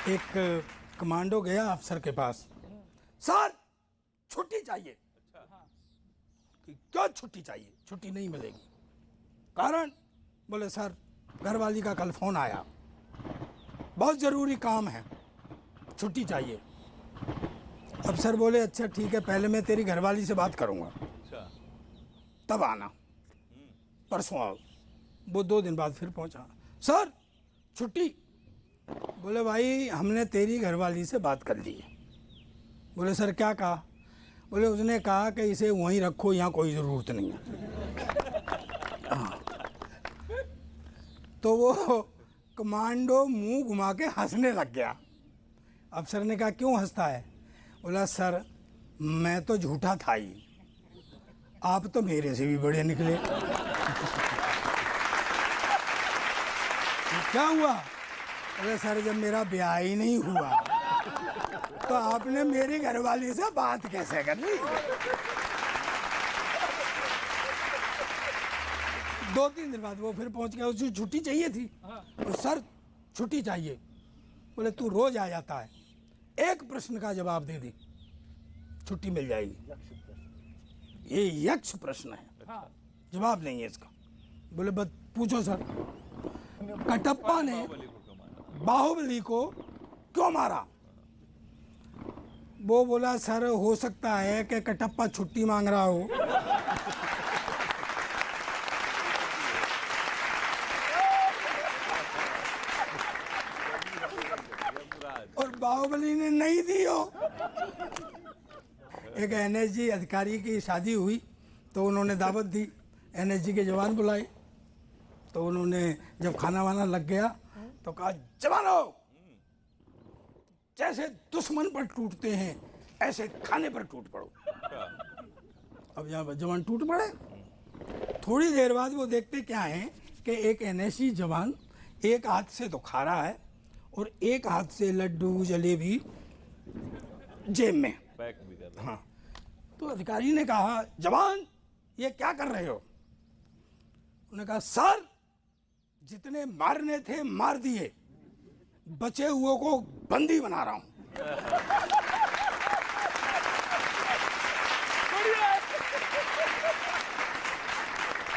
एक कमांडो गया अफसर के पास, सर छुट्टी चाहिए। कि क्या छुट्टी चाहिए? छुट्टी नहीं मिलेगी। कारण? बोले सर घरवाली का कल फोन आया, बहुत ज़रूरी काम है, छुट्टी चाहिए। अफसर बोले अच्छा ठीक है, पहले मैं तेरी घरवाली से बात करूँगा, तब आना, परसों आओ। वो 2 दिन बाद फिर पहुँचा, सर छुट्टी। बोले भाई हमने तेरी घरवाली से बात कर ली है। बोले सर क्या कहा? बोले उसने कहा कि इसे वहीं रखो, यहाँ कोई ज़रूरत नहीं है। हाँ। तो वो कमांडो मुंह घुमा के हंसने लग गया। अफसर ने कहा क्यों हंसता है? बोला सर मैं तो झूठा था ही, आप तो मेरे से भी बड़े निकले। क्या हुआ? अरे सर जब मेरा ब्याह ही नहीं हुआ तो आपने मेरी घरवाली से बात कैसे कर ली? 2-3 दिन बाद वो फिर पहुंच गया, उसे छुट्टी चाहिए थी। तो सर छुट्टी चाहिए। बोले तू रोज आ जाता है, एक प्रश्न का जवाब दे दी, छुट्टी मिल जाएगी। ये यक्ष प्रश्न है, जवाब नहीं है इसका। बोले बस पूछो सर। कटप्पा ने बाहुबली को क्यों मारा? वो बोला सर हो सकता है कि कटप्पा छुट्टी मांग रहा हो। और बाहुबली ने नहीं दी हो। एक एनएसजी अधिकारी की शादी हुई तो उन्होंने दावत दी, एनएसजी के जवान बुलाए। तो उन्होंने जब खाना वाना लग गया तो कहा जवानों, जैसे दुश्मन पर टूटते हैं ऐसे खाने पर टूट पड़ो। अब यहाँ जवान टूट पड़े। थोड़ी देर बाद वो देखते क्या है कि एक एनएसजी जवान एक हाथ से तो खा रहा है और एक हाथ से लड्डू जलेबी जेब में पैक भी कर रहा है। हाँ। तो अधिकारी ने कहा जवान ये क्या कर रहे हो? उन्होंने कहा सर जितने मारने थे मार दिए, बचे हुए को बंदी बना रहा हूं।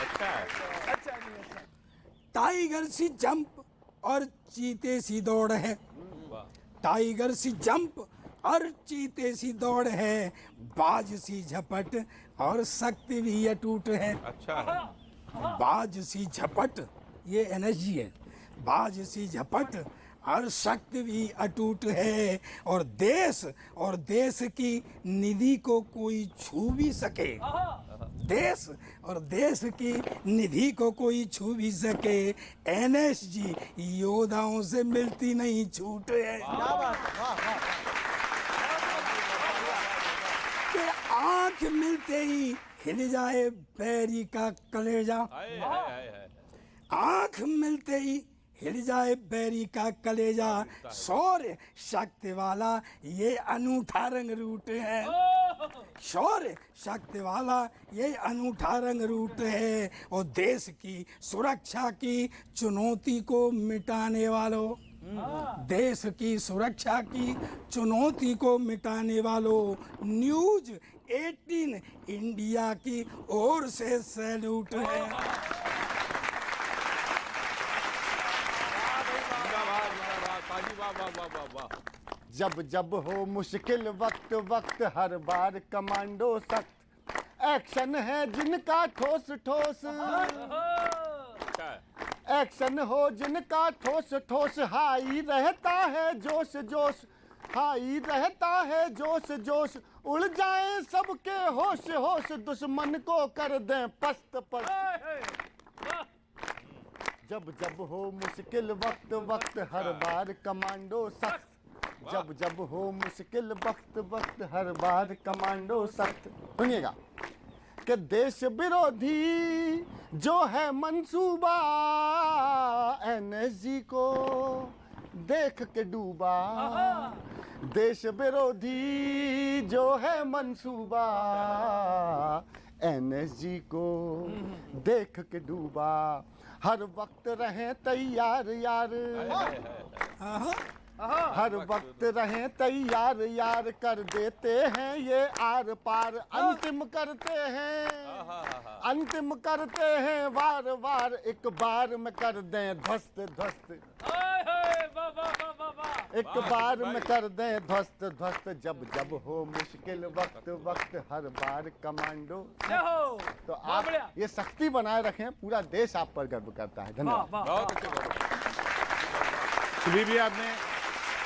अच्छा टाइगर सी जंप और चीते सी दौड़ है, टाइगर सी जंप और चीते सी दौड़ है, बाज सी झपट और शक्ति भी अटूट है। अच्छा बाज सी झपट, ये एनर्जी है, बाज सी झपट और शक्ति भी अटूट है, और देश की निधि को कोई छू भी सके, देश और देश की निधि को कोई छू भी सके, एनएसजी योद्धाओं से मिलती नहीं छूट है। कि आंख मिलते ही हिल जाए बैरी का कलेजा, आंख मिलते ही हिल जाए बैरी का कलेजा, शौर्य शक्ति वाला ये अनूठा रंग रूट है, शौर्य शक्ति वाला ये अनूठा रंग रूट है, और देश की सुरक्षा की चुनौती को मिटाने वालों, देश की सुरक्षा की चुनौती को मिटाने वालों, न्यूज़ 18 इंडिया की ओर से सैल्यूट है। जब जब हो मुश्किल वक्त वक्त हर बार कमांडो सख्त, एक्शन है जिनका ठोस ठोस, एक्शन हो जिनका ठोस ठोस, हाई रहता है जोश जोश, हाई रहता है जोश जोश, उड़ जाए सबके होश होश, दुश्मन को कर दें पस्त पस्त। जब जब हो मुश्किल वक्त वक्त हर बार कमांडो सख्त, जब जब हो मुश्किल वक्त वक्त हर बार कमांडो सख्त। सुनिएगा कि देश विरोधी जो है मंसूबा, एनएसजी को देख के डूबा, देश विरोधी जो है मंसूबा, एनएसजी को देख के डूबा, हर वक्त रहें तैयार यार, हर वक्त रहें तैयार, यार कर देते हैं ये आर पार। अंतिम करते हैं, अंतिम करते हैं वार वार, एक बार में कर दें ध्वस्त ध्वस्त, एक बार में कर दें ध्वस्त ध्वस्त। जब जब हो मुश्किल वक्त वक्त, हर बार कमांडो। तो आप ये शक्ति बनाए रखें, पूरा देश आप पर गर्व करता है। धन्यवाद। बहुत अच्छे। सुबीर भी आपने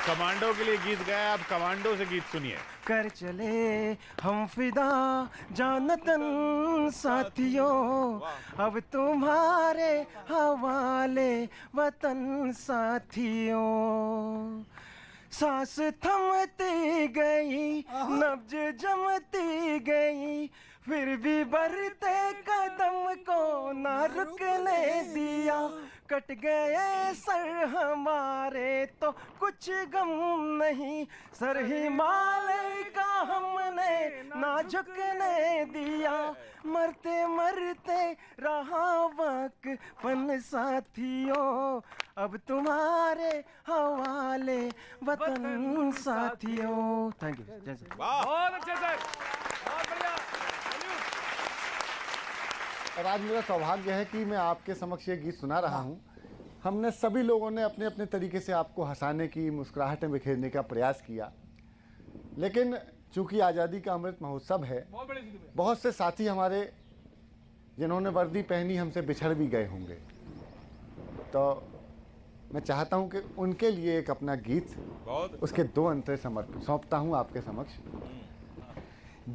कमांडो के लिए गीत गाया, आप कमांडो से गीत सुनिए। कर चले हम फिदा जानतन साथियों, अब तुम्हारे हवाले वतन साथियों। सांस थमती गई, नब्ज जमती गई, फिर भी बढ़ते कदम को ना रुकने दिया। कट गए सर हमारे तो कुछ गम नहीं, सर हिमालय का हमने ना झुकने दिया। मरते मरते रहा वाकफन साथियों, अब तुम्हारे हवाले वतन साथियों। Thank you. बहुत अच्छे सर, बहुत बढ़िया। और आज मेरा सौभाग्य है कि मैं आपके समक्ष ये गीत सुना रहा हूँ। हमने सभी लोगों ने अपने अपने तरीके से आपको हंसाने की, मुस्कुराहटें बिखेरने का प्रयास किया, लेकिन चूंकि आज़ादी का अमृत महोत्सव है, बहुत से साथी हमारे जिन्होंने वर्दी पहनी हमसे बिछड़ भी गए होंगे। तो मैं चाहता हूं कि उनके लिए एक अपना गीत, उसके 2 अंतरे समर्पित सौंपता हूं आपके समक्ष।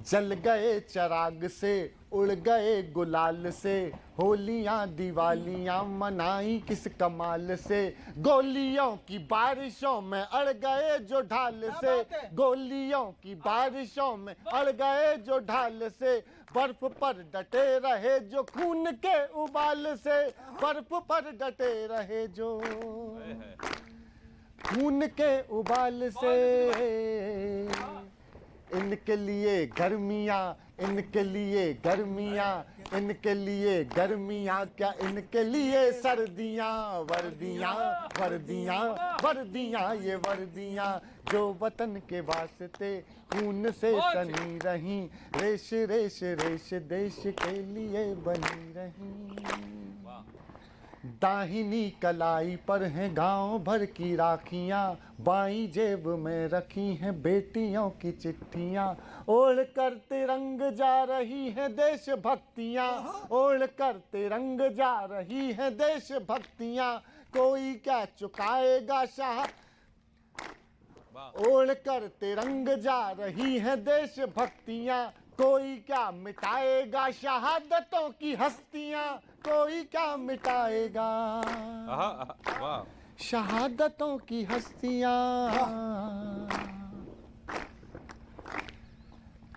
जल गए चिराग से, उड़ गए गुलाल से, होलियां दिवालियां मनाई किस कमाल से। गोलियों की बारिशों में अड़ गए जो ढाल से, गोलियों की बारिशों में अड़ गए जो ढाल से। बर्फ पर डटे रहे जो खून के उबाल से, बर्फ पर डटे रहे जो खून के उबाल से। इनके लिए गर्मियाँ, इनके लिए गर्मियाँ, इनके लिए गर्मियाँ, क्या इनके लिए सर्दियाँ। वर्दियाँ वर्दियाँ वर्दियाँ, ये वर्दियाँ जो वतन के वास्ते खून से सनी रहीं। रेश रेश रेश देश के लिए बनी रहीं। दाहिनी कलाई पर हैं गांव भर की राखियां, बाईं जेब में रखी हैं बेटियों की चिट्ठियां। ओढ़ कर तिरंग जा रही हैं देशभक्तियां, ओढ़ कर तिरंग जा रही हैं देशभक्तियां। कोई क्या चुकाएगा शाह, ओढ़ कर तिरंग जा रही हैं देशभक्तियां। कोई क्या मिटाएगा शहादतों की हस्तियां, कोई क्या मिटाएगा शहादतों की हस्तियां।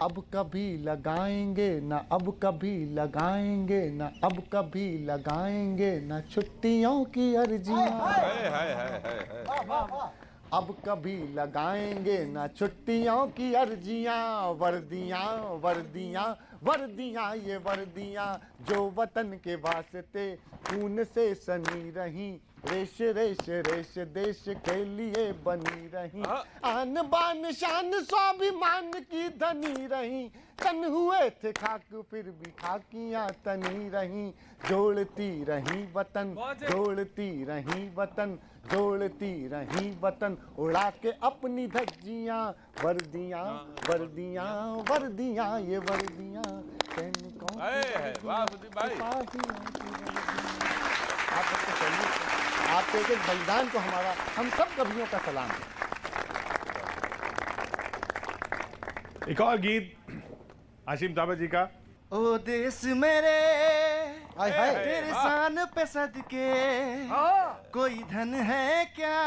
अब कभी लगाएंगे ना, अब कभी लगाएंगे ना, अब कभी लगाएंगे ना छुट्टियों की अर्जियां। अब कभी लगाएंगे ना छुट्टियों की अर्जियां। वर्दियां वर्दियां वर्दियां, ये वर्दियां जो वतन के वास्ते खून से सनी रहीं। रेश रेश रेश देश के लिए बनी रहीं। आन बान शान स्वाभिमान की धनी रहीं। तन हुए थे खाक फिर भी खाकियां तनी रहीं। जोड़ती रहीं वतन, जोड़ती रहीं वतन, जोड़ती रहीं वतन, उड़ा के अपनी धज्जियां। वर्दियां वर्दियां वर्दियां, ये वर्दियां सैनिकों आपके एक बलिदान को हमारा, हम सब कवियों का सलाम है। एक और गीत आशिम ताबा जी का। ओ देश मेरे, हाय हाय। तेरे शान पे सदके कोई धन है क्या,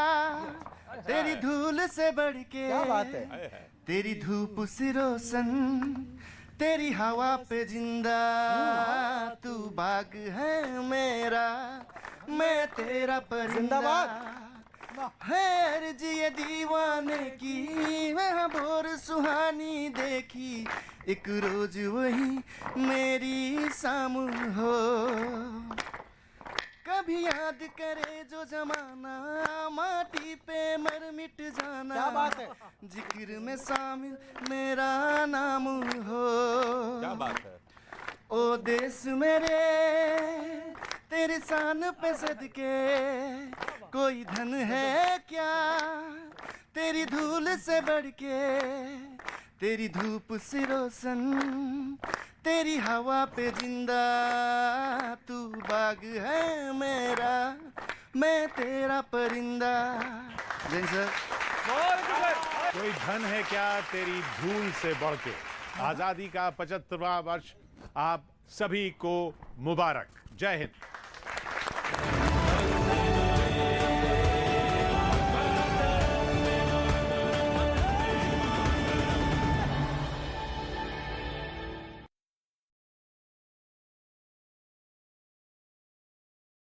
तेरी धूल से बढ़ के। क्या बात है। तेरी धूप से रोशन, तेरी हवा पे जिंदा, तू बाग है मेरा, मैं तेरा परिंदा। जिंदाबाद। हैर जिए दीवाने की वह भोर सुहानी देखी, एक रोज वही मेरी शाम हो। भी याद करे जो जमाना, माटी पे मर मिट जाना। क्या बात है। जिक्र में शामिल मेरा नाम हो। क्या बात है। ओ देश मेरे तेरे शान पे सदके, कोई धन है क्या तेरी धूल से बढ़ के। तेरी धूप से रोशन, तेरी हवा पे जिंदा, तू बाग है मेरा, मैं तेरा परिंदा। जैन सर। बहुत अच्छे सर। कोई धन है क्या तेरी धूल से बढ़ के। आजादी का 75वां वर्ष आप सभी को मुबारक। जय हिंद।